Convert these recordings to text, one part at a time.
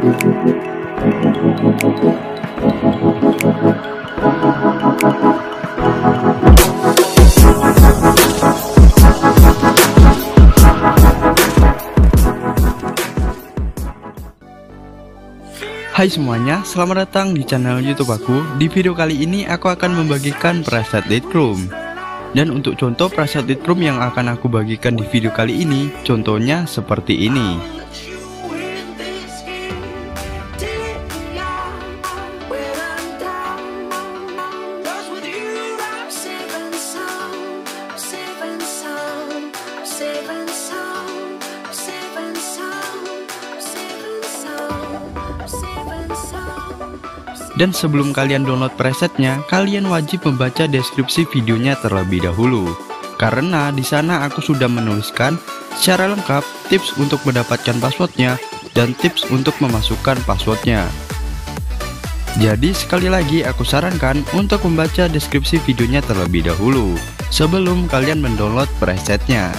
Hai semuanya, selamat datang di channel YouTube aku. Di video kali ini aku akan membagikan preset Lightroom. Dan untuk contoh preset Lightroom yang akan aku bagikan di video kali ini, contohnya seperti ini. Dan sebelum kalian download presetnya, kalian wajib membaca deskripsi videonya terlebih dahulu. Karena di sana aku sudah menuliskan secara lengkap tips untuk mendapatkan passwordnya dan tips untuk memasukkan passwordnya. Jadi sekali lagi aku sarankan untuk membaca deskripsi videonya terlebih dahulu sebelum kalian mendownload presetnya.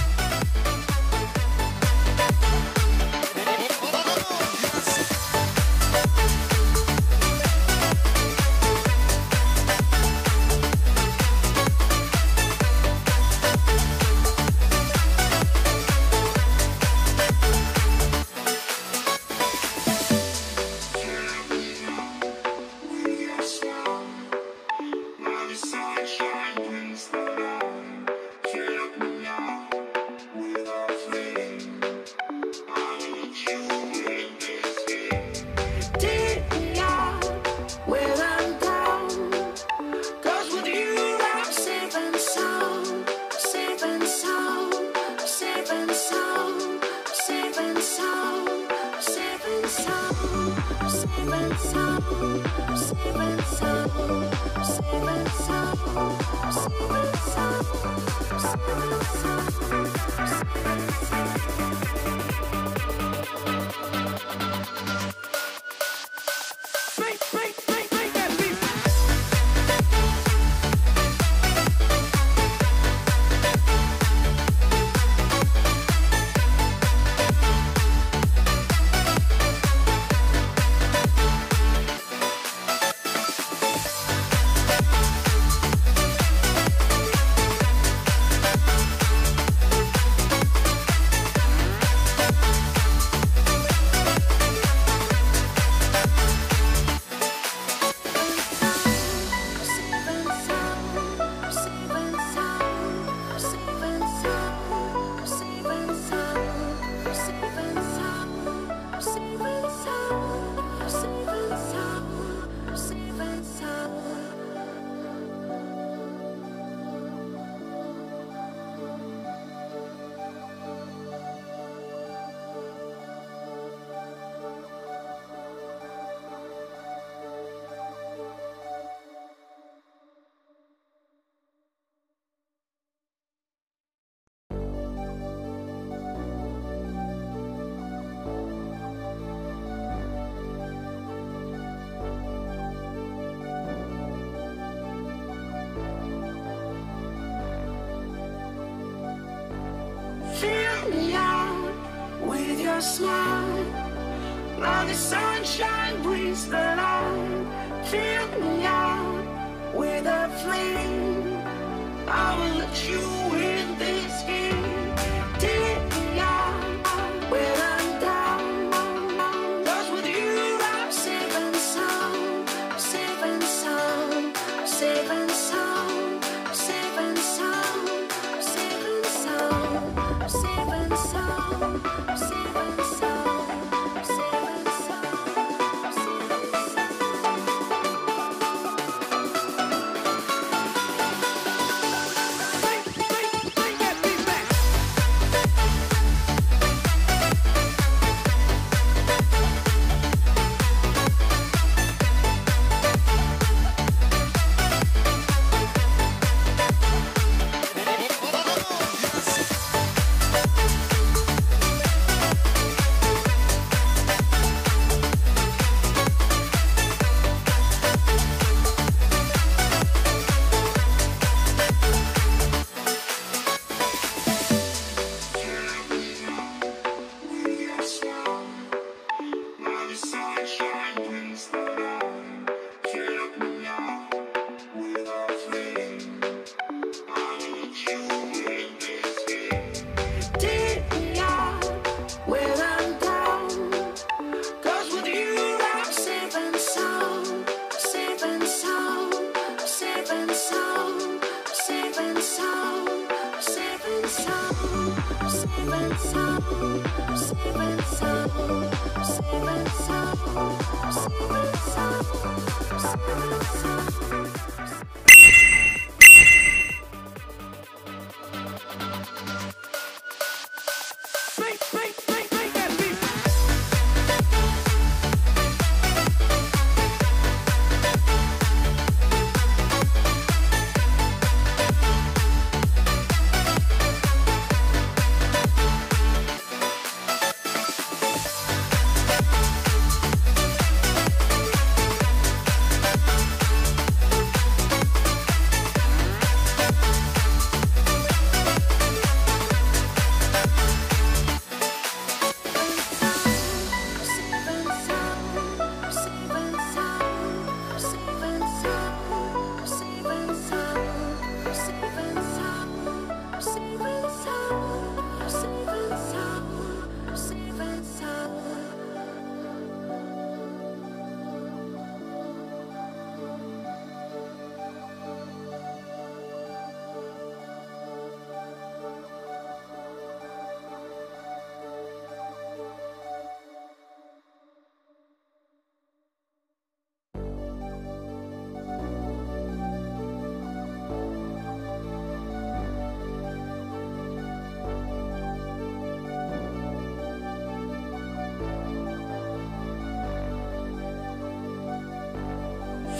Smile, now the sunshine brings the light. Fill me out with a flame. I will let you in this game. Take me out when I'm down. 'Cause with you I'm safe and sound, safe and sound, safe and sound, safe and sound, safe and sound, safe and sound.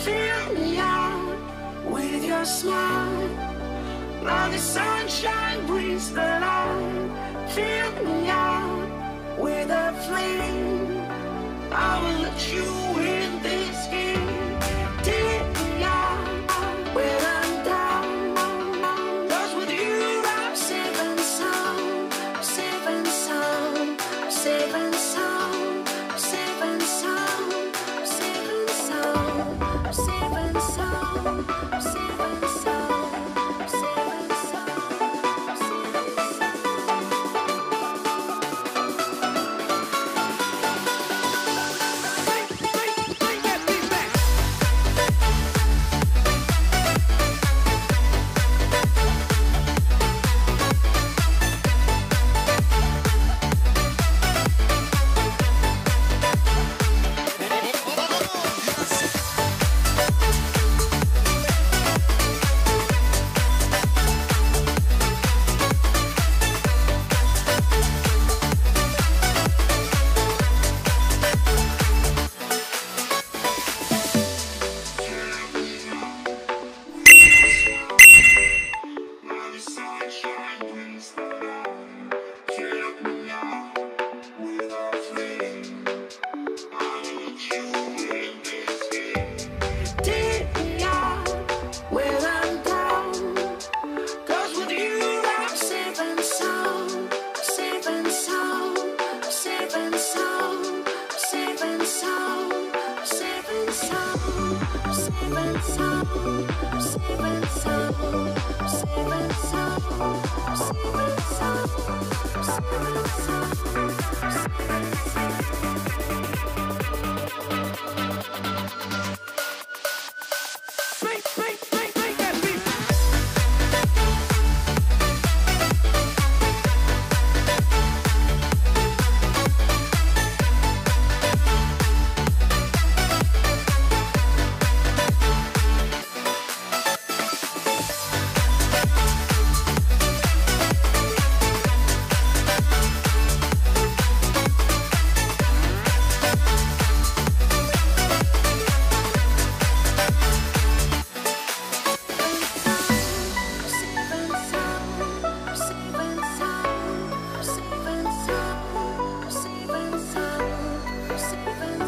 Fill me out with your smile. Now the sunshine brings the light. Fill me out with a flame. I will let you in this game. Take me out when I'm down. 'Cause with you I'm safe and sound. Safe and sound. Safe and sound. Safe and sound. Safe and sound. Safe and sound. Safe and sound. Safe and